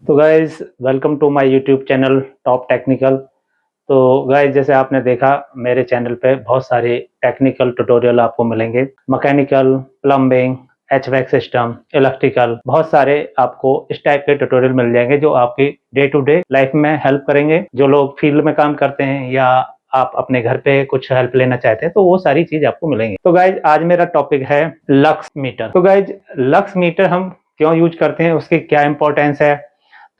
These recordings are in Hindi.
तो guys welcome to my YouTube channel top technical. तो गाइज जैसे आपने देखा मेरे चैनल पे बहुत सारे टेक्निकल ट्यूटोरियल आपको मिलेंगे। मैकेनिकल, प्लम्बिंग, एचवैक सिस्टम, इलेक्ट्रिकल, बहुत सारे आपको इस टाइप के ट्यूटोरियल मिल जाएंगे जो आपकी डे टू डे लाइफ में हेल्प करेंगे। जो लोग फील्ड में काम करते हैं या आप अपने घर पे कुछ हेल्प लेना चाहते हैं तो वो सारी चीज आपको मिलेंगी। तो गाइज आज मेरा टॉपिक है लक्स मीटर। तो गाइज लक्स मीटर हम क्यों यूज करते हैं, उसकी क्या इंपॉर्टेंस है।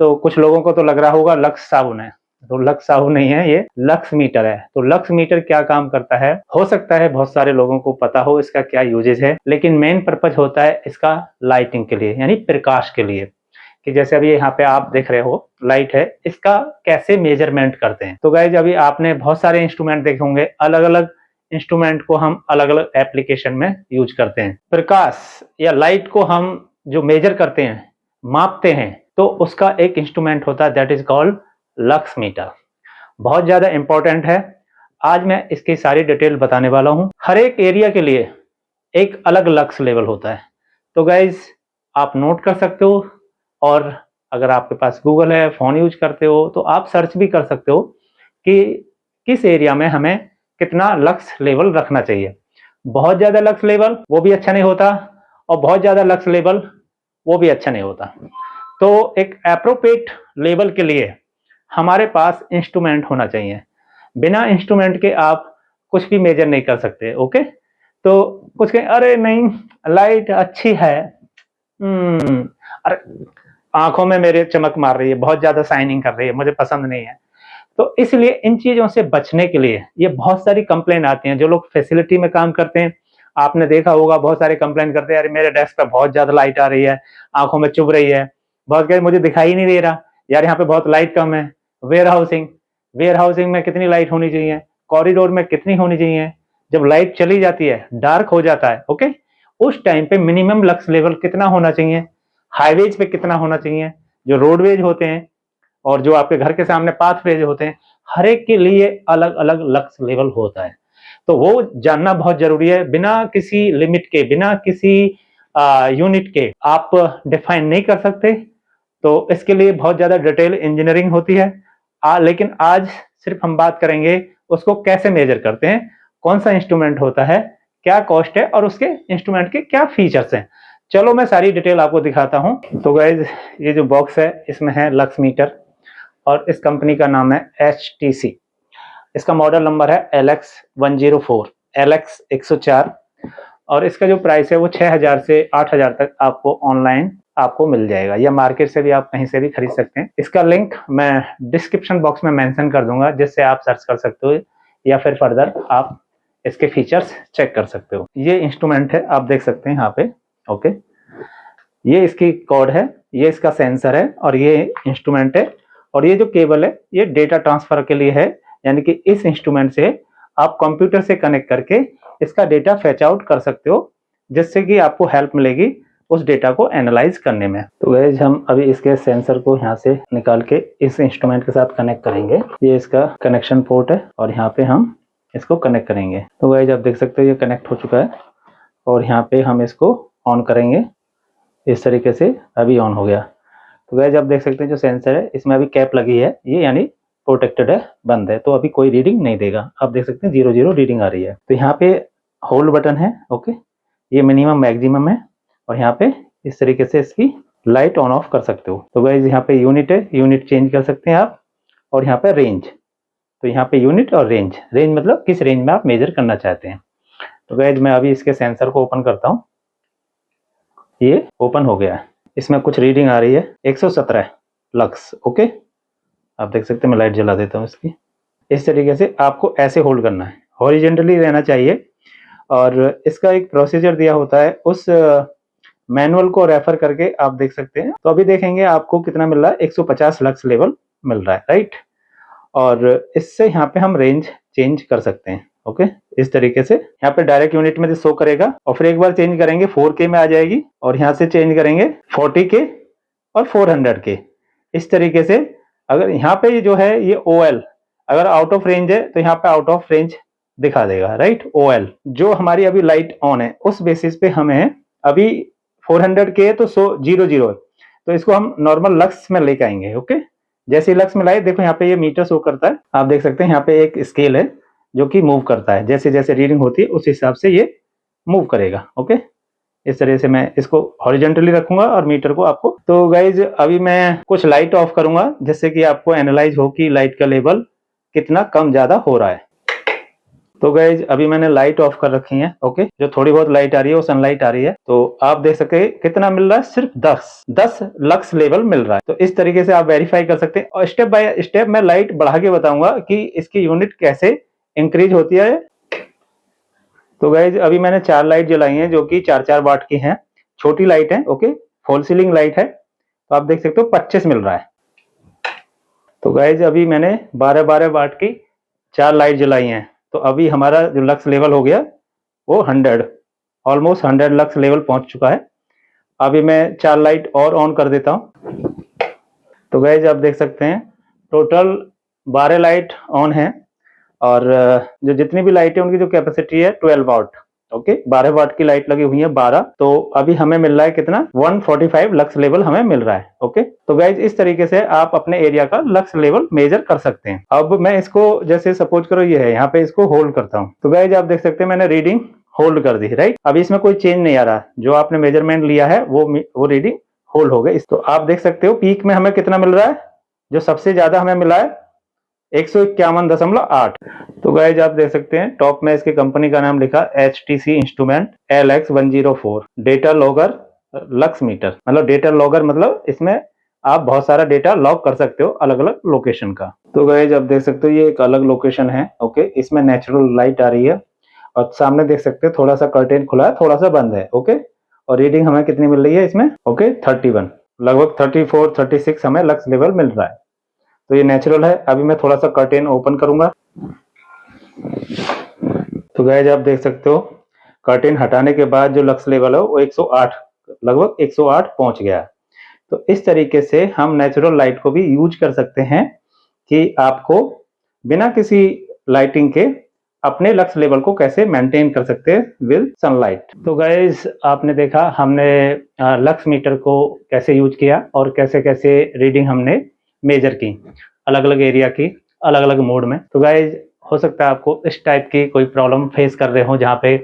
तो कुछ लोगों को तो लग रहा होगा लक्स साबुन है, तो लक्स साबुन नहीं है, ये लक्स मीटर है। तो लक्स मीटर क्या काम करता है, हो सकता है बहुत सारे लोगों को पता हो इसका क्या यूजेज है, लेकिन मेन पर्पज होता है इसका लाइटिंग के लिए, यानी प्रकाश के लिए। कि जैसे अभी यहाँ पे आप देख रहे हो लाइट है, इसका कैसे मेजरमेंट करते हैं। तो गाइज अभी आपने बहुत सारे इंस्ट्रूमेंट देखे होंगे, अलग अलग इंस्ट्रूमेंट को हम अलग अलग एप्लीकेशन में यूज करते हैं। प्रकाश या लाइट को हम जो मेजर करते हैं, मापते हैं, तो उसका एक इंस्ट्रूमेंट होता है that is called lux meter. बहुत ज्यादा इंपॉर्टेंट है। आज मैं इसकी सारी डिटेल बताने वाला हूं। हर एक एरिया के लिए एक अलग लक्स लेवल होता है। तो गाइज आप नोट कर सकते हो, और अगर आपके पास गूगल है, फोन यूज करते हो, तो आप सर्च भी कर सकते हो कि किस एरिया में हमें कितना लक्स लेवल रखना चाहिए। बहुत ज्यादा लक्स लेवल वो भी अच्छा नहीं होता, और बहुत ज्यादा लक्स लेवल वो भी अच्छा नहीं होता। तो एक एप्रोप्रिएट लेवल के लिए हमारे पास इंस्ट्रूमेंट होना चाहिए। बिना इंस्ट्रूमेंट के आप कुछ भी मेजर नहीं कर सकते। ओके, तो कुछ कहें अरे नहीं लाइट अच्छी है, अरे आंखों में मेरे चमक मार रही है, बहुत ज्यादा शाइनिंग कर रही है, मुझे पसंद नहीं है। तो इसलिए इन चीजों से बचने के लिए ये बहुत सारी कंप्लेन आती हैं। जो लोग फैसिलिटी में काम करते हैं, आपने देखा होगा बहुत सारे कंप्लेन करते हैं, अरे मेरे डेस्क पे बहुत ज्यादा लाइट आ रही है, आंखों में चुभ रही है, बहुत कहे मुझे दिखाई नहीं दे रहा, यार यहाँ पे बहुत लाइट कम है। वेयर हाउसिंग, वेयर हाउसिंग में कितनी लाइट होनी चाहिए, कॉरिडोर में कितनी होनी चाहिए। जब लाइट चली जाती है, डार्क हो जाता है, ओके, उस टाइम पे मिनिमम लक्स लेवल कितना होना चाहिए, हाईवेज पे कितना होना चाहिए, जो रोडवेज होते हैं और जो आपके घर के सामने पाथवेज होते हैं, हर एक के लिए अलग अलग लक्स लेवल होता है। तो वो जानना बहुत जरूरी है। बिना किसी लिमिट के, बिना किसी यूनिट के आप डिफाइन नहीं कर सकते। तो इसके लिए बहुत ज्यादा डिटेल इंजीनियरिंग होती है। लेकिन आज सिर्फ हम बात करेंगे उसको कैसे मेजर करते हैं, कौन सा इंस्ट्रूमेंट होता है, क्या कॉस्ट है, और उसके इंस्ट्रूमेंट के क्या फीचर्स हैं। चलो मैं सारी डिटेल आपको दिखाता हूं। तो गाइज ये जो बॉक्स है इसमें है लक्स मीटर, और इस कंपनी का नाम है HTC। इसका मॉडल नंबर है LX104, LX104, और इसका जो प्राइस है वो 6000 से 8000 तक आपको ऑनलाइन आपको मिल जाएगा, या मार्केट से भी आप कहीं से भी खरीद सकते हैं। इसका लिंक मैं डिस्क्रिप्शन बॉक्स में मेंशन कर दूंगा, जिससे आप सर्च कर सकते हो या फिर फर्दर आप इसके फीचर्स चेक कर सकते हो। ये इंस्ट्रूमेंट है, आप देख सकते हैं यहाँ पे। ओके, ये इसकी कॉर्ड है, ये इसका सेंसर है, और ये इंस्ट्रूमेंट है, और ये जो केबल है ये डेटा ट्रांसफर के लिए है। यानी कि इस इंस्ट्रूमेंट से आप कंप्यूटर से कनेक्ट करके इसका डेटा फैच आउट कर सकते हो, जिससे कि आपको हेल्प मिलेगी उस डेटा को एनालाइज करने में। तो गाइस हम अभी इसके सेंसर को यहाँ से निकाल के इस इंस्ट्रूमेंट के साथ कनेक्ट करेंगे। ये इसका कनेक्शन पोर्ट है, और यहाँ पे हम इसको कनेक्ट करेंगे। तो गाइस आप देख सकते हो ये कनेक्ट हो चुका है, और यहाँ पे हम इसको ऑन करेंगे। इस तरीके से अभी ऑन हो गया। तो गाइस आप देख सकते हैं जो सेंसर है इसमें अभी कैप लगी है, ये यानी प्रोटेक्टेड है, बंद है, तो अभी कोई रीडिंग नहीं देगा। आप देख सकते हैं 00 रीडिंग आ रही है। तो यहाँ पे होल्ड बटन है, ओके, ये मिनिमम मैक्सिमम है, और यहाँ पे इस तरीके से इसकी लाइट ऑन ऑफ कर सकते हो। तो गाइस यहाँ पे यूनिट है, यूनिट चेंज कर सकते हैं आप, और यहाँ पे रेंज, तो यहाँ पे यूनिट और रेंज, रेंज मतलब किस रेंज में आप मेजर करना चाहते हैं। तो गाइस मैं अभी इसके सेंसर को ओपन करता हूँ। ये ओपन हो गया है, इसमें कुछ रीडिंग आ रही है 117 लक्स। ओके, आप देख सकते हैं, मैं लाइट जला देता हूँ इसकी। इस तरीके से आपको ऐसे होल्ड करना है, हॉरिजेंटली रहना चाहिए, और इसका एक प्रोसीजर दिया होता है, उस मैनुअल को रेफर करके आप देख सकते हैं। तो अभी देखेंगे आपको कितना मिल रहा है, 150 लक्स लेवल मिल रहा है, राइट। और इससे यहाँ पे हम रेंज चेंज कर सकते हैं। ओके, इस तरीके से यहाँ पे डायरेक्ट यूनिट में शो करेगा, और फिर एक बार चेंज करेंगे 4K में आ जाएगी, और यहाँ से चेंज करेंगे 40K और 400K। इस तरीके से अगर यहाँ पे जो है ये OL अगर आउट ऑफ रेंज है तो यहाँ पे आउट ऑफ रेंज दिखा देगा, राइट। OL जो हमारी अभी लाइट ऑन है उस बेसिस पे हमें अभी 400K तो 00 है, तो इसको हम नॉर्मल लक्स में लेके आएंगे। ओके, जैसे ही लक्स में लाए, देखो यहाँ पे ये मीटर शो करता है, आप देख सकते हैं यहाँ पे एक स्केल है जो कि मूव करता है, जैसे जैसे रीडिंग होती है उस हिसाब से ये मूव करेगा। ओके, इस तरह से मैं इसको हॉरिजॉन्टली रखूंगा और मीटर को आपको। तो गाइज अभी मैं कुछ लाइट ऑफ करूंगा जिससे कि आपको एनालाइज हो कि लाइट का लेवल कितना कम ज्यादा हो रहा है। तो गाइज अभी मैंने लाइट ऑफ कर रखी है। ओके, जो थोड़ी बहुत लाइट आ रही है वो सनलाइट आ रही है, तो आप देख सकते कितना मिल रहा है, सिर्फ 10 लक्स लेवल मिल रहा है। तो इस तरीके से आप वेरीफाई कर सकते हैं और स्टेप बाय स्टेप मैं लाइट बढ़ा के बताऊंगा कि इसकी यूनिट कैसे इंक्रीज होती है। तो गाइज अभी मैंने 4 लाइट जलाई हैं जो कि 4-4 वाट की हैं, छोटी लाइट है। ओके, फॉल सीलिंग लाइट है, तो आप देख सकते हो 25 मिल रहा है। तो गाइज अभी मैंने 12-12 वाट की 4 लाइट जलाई हैं, तो अभी हमारा जो लक्स लेवल हो गया वो 100, ऑलमोस्ट 100 लक्स लेवल पहुंच चुका है। अभी मैं 4 लाइट और ऑन कर देता हूं। तो गाइज आप देख सकते हैं टोटल 12 लाइट ऑन है और जो जितनी भी लाइट है उनकी जो कैपेसिटी है 12 वाट। ओके, 12 वाट की लाइट लगी हुई है 12, तो अभी हमें मिल रहा है कितना, 145 लक्स लेवल हमें मिल रहा है। ओके, तो गाइज इस तरीके से आप अपने एरिया का लक्स लेवल मेजर कर सकते हैं। अब मैं इसको, जैसे सपोज करो ये है, यहाँ पे इसको होल्ड करता हूँ, तो गाइज आप देख सकते हैं मैंने रीडिंग होल्ड कर दी, राइट। अभी इसमें कोई चेंज नहीं आ रहा, जो आपने मेजरमेंट लिया है वो रीडिंग होल्ड हो गई। तो आप देख सकते हो पीक में हमें कितना मिल रहा है, जो सबसे ज्यादा हमें मिला है 151.8। तो गाइज आप देख सकते हैं टॉप में इसके कंपनी का नाम लिखा HTC instrument LX104 data logger lux meter. मतलब डेटा लॉगर मतलब इसमें आप बहुत सारा डेटा लॉग कर सकते हो अलग अलग लोकेशन का। तो गाइज आप देख सकते हो ये एक अलग लोकेशन है। ओके, इसमें नेचुरल लाइट आ रही है और सामने देख सकते हो थोड़ा सा कर्टेन खुला है, थोड़ा सा बंद है। ओके, और रीडिंग हमें कितनी मिल रही है इसमें, ओके 31, लगभग 34-36 हमें लक्स लेवल मिल रहा है। तो ये नेचुरल है। अभी मैं थोड़ा सा कर्टेन ओपन करूंगा, तो गाइस आप देख सकते हो कर्टेन हटाने के बाद जो लक्स लेवल है वो 108, लगभग 108 पहुंच गया। तो इस तरीके से हम नेचुरल लाइट को भी यूज कर सकते हैं कि आपको बिना किसी लाइटिंग के अपने लक्स लेवल को कैसे मेंटेन कर सकते हैं विद सनलाइट। तो गाइस आपने देखा हमने लक्स मीटर को कैसे यूज किया और कैसे कैसे रीडिंग हमने मेजर की अलग अलग एरिया की अलग अलग मोड में। तो गाइज हो सकता है आपको इस टाइप की कोई प्रॉब्लम फेस कर रहे हो जहाँ पे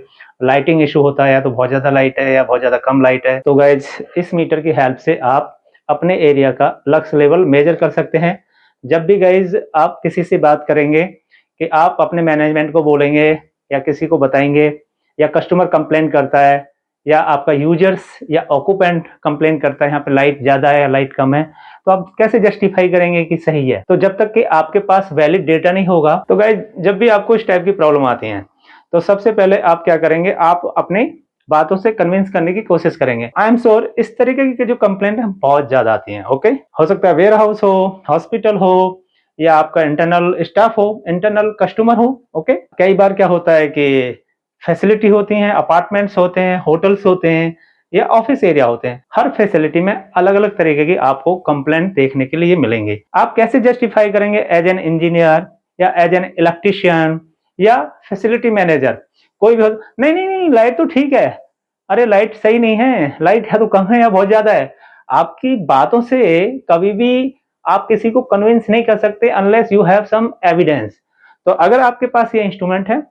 लाइटिंग इशू होता है, या तो बहुत ज़्यादा लाइट है या बहुत ज़्यादा कम लाइट है। तो गाइज इस मीटर की हेल्प से आप अपने एरिया का लक्स लेवल मेजर कर सकते हैं। जब भी गाइज आप किसी से बात करेंगे कि आप अपने मैनेजमेंट को बोलेंगे या किसी को बताएंगे, या कस्टमर कंप्लेन करता है या आपका यूजर्स या ऑक्यूपेंट कंप्लेन करता है यहाँ पे लाइट ज़्यादा है या लाइट कम है, तो आप कैसे जस्टिफाई करेंगे कि सही है। तो जब तक कि आपके पास वैलिड डेटा नहीं होगा, तो गाइस जब भी आपको इस टाइप की प्रॉब्लम आती है तो सबसे पहले आप क्या करेंगे, आप अपनी बातों से कन्विंस करने की कोशिश करेंगे। आई एम श्योर इस तरीके की जो कंप्लेंट है बहुत ज्यादा आती है। ओके, हो सकता है वेयर हाउस हो, हॉस्पिटल हो, या आपका इंटरनल स्टाफ हो, इंटरनल कस्टमर हो। ओके, कई बार क्या होता है कि फैसिलिटी होती हैं, अपार्टमेंट्स होते हैं, होटल्स होते हैं या ऑफिस एरिया होते हैं, हर फैसिलिटी में अलग अलग तरीके की आपको कंप्लेंट देखने के लिए मिलेंगे। आप कैसे जस्टिफाई करेंगे एज एन इंजीनियर या एज एन इलेक्ट्रिशियन या फैसिलिटी मैनेजर, कोई भी नहीं नहीं नहीं लाइट तो ठीक है, अरे लाइट सही नहीं है, लाइट है तो कम है या बहुत ज्यादा है। आपकी बातों से कभी भी आप किसी को कन्विंस नहीं कर सकते unless you have some evidence. तो अगर आपके पास ये इंस्ट्रूमेंट है,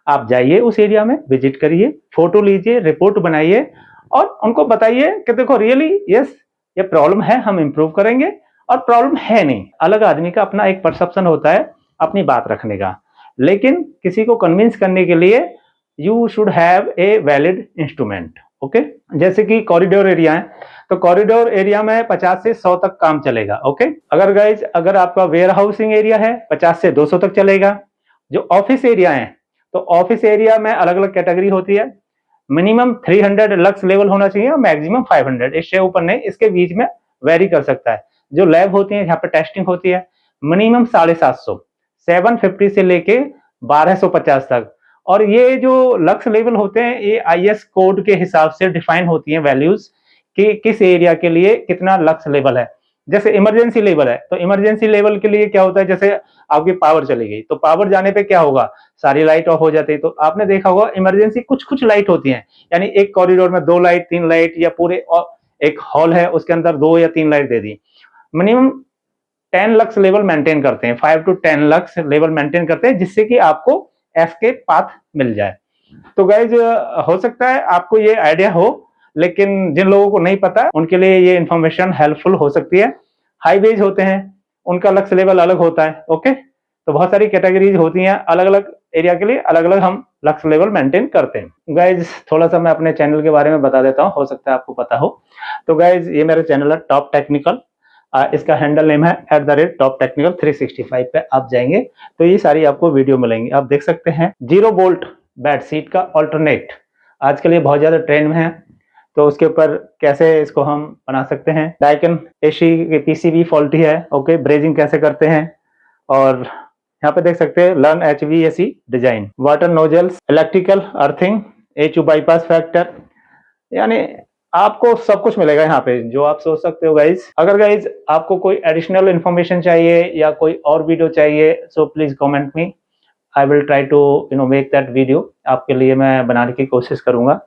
आप जाइए उस एरिया में, विजिट करिए, फोटो लीजिए, रिपोर्ट बनाइए और उनको बताइए कि देखो रियली यस ये प्रॉब्लम है, हम इंप्रूव करेंगे, और प्रॉब्लम है नहीं। अलग आदमी का अपना एक परसेप्शन होता है अपनी बात रखने का, लेकिन किसी को कन्विंस करने के लिए you should have a valid instrument. Okay, जैसे कि कॉरिडोर एरिया है, तो कॉरिडोर एरिया में 50 से 100 तक काम चलेगा। ओके, अगर गाइज अगर आपका वेयर हाउसिंग एरिया है 50 से 200 तक चलेगा। जो ऑफिस एरिया है, तो ऑफिस एरिया में अलग अलग कैटेगरी होती है, मिनिमम 300 लक्स लेवल होना चाहिए और मैक्सिमम 500, इससे ऊपर नहीं, इसके बीच में वेरी कर सकता है। जो लैब होती है जहाँ पे टेस्टिंग होती है, मिनिमम 750, 750 से लेके 1250 तक। और ये जो लक्स लेवल होते हैं ये IS कोड के हिसाब से डिफाइन होती है वैल्यूज कि किस एरिया के लिए कितना लक्स लेवल है। जैसे इमरजेंसी लेवल है, तो इमरजेंसी लेवल के लिए क्या होता है, जैसे आपकी पावर चली गई तो पावर जाने पे क्या होगा, सारी लाइट ऑफ हो जाती है। तो आपने देखा होगा इमरजेंसी कुछ कुछ लाइट होती हैं, यानी एक कॉरिडोर में 2 लाइट 3 लाइट या पूरे एक हॉल है उसके अंदर 2 या 3 लाइट दे दी, मिनिमम 10 लक्स लेवल मेंटेन करते हैं, 5 to 10 लक्स लेवल मेंटेन करते हैं, जिससे कि आपको एस्केप पाथ मिल जाए। तो गाइज हो सकता है आपको ये आइडिया हो, लेकिन जिन लोगों को नहीं पता उनके लिए ये इन्फॉर्मेशन हेल्पफुल हो सकती है। हाईवेज होते हैं, उनका लक्स लेवल अलग होता है। ओके, तो बहुत सारी कैटेगरीज होती हैं, अलग अलग एरिया के लिए अलग अलग हम लक्स लेवल मेंटेन करते हैं। गाइज थोड़ा सा मैं अपने चैनल के बारे में बता देता हूँ, हो सकता है आपको पता हो। तो गाइज ये मेरा चैनल है टॉप टेक्निकल, इसका हैंडल नेम है @toptechnical 365 पे आप जाएंगे तो ये सारी आपको वीडियो मिलेंगी। आप देख सकते हैं 0 वोल्ट बेडशीट का ऑल्टरनेट आजकल ये बहुत ज्यादा ट्रेंड में है, तो उसके ऊपर कैसे इसको हम बना सकते हैं। डाइकन एसी के पीसीबी फॉल्टी है, ओके, ब्रेजिंग कैसे करते हैं। और यहाँ पे देख सकते हैं learn HVAC design, water nozzles, electrical earthing, HU bypass factor, यानी आपको सब कुछ मिलेगा यहाँ पे जो आप सोच सकते हो गाइज। अगर गाइज आपको कोई एडिशनल इन्फॉर्मेशन चाहिए या कोई और वीडियो चाहिए, so please comment me, I will try to make that video, आपके लिए मैं बनाने की कोशिश करूंगा।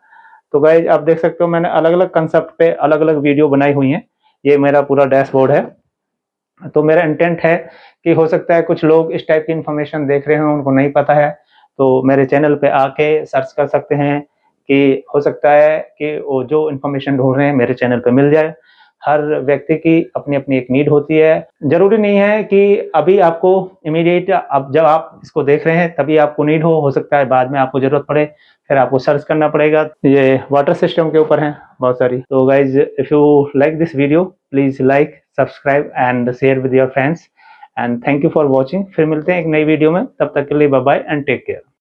तो गाइज आप देख सकते हो मैंने अलग अलग कंसेप्ट पे अलग अलग वीडियो बनाई हुई हैं। ये मेरा पूरा डैशबोर्ड है। तो मेरा इंटेंट है कि हो सकता है कुछ लोग इस टाइप की इंफॉर्मेशन देख रहे हो, उनको नहीं पता है, तो मेरे चैनल पे आके सर्च कर सकते हैं कि हो सकता है कि वो जो इन्फॉर्मेशन ढूंढ रहे हैं मेरे चैनल पे मिल जाए। हर व्यक्ति की अपनी अपनी एक नीड होती है, जरूरी नहीं है कि अभी आपको इमीडिएट, अब जब आप इसको देख रहे हैं तभी आपको नीड हो सकता है बाद में आपको जरूरत पड़े, फिर आपको सर्च करना पड़ेगा। ये वाटर सिस्टम के ऊपर है बहुत सारी। तो guys if you like this video please like, subscribe and share with your friends, and thank you for watching. फिर मिलते हैं एक नई वीडियो में, तब तक के लिए bye bye and take care.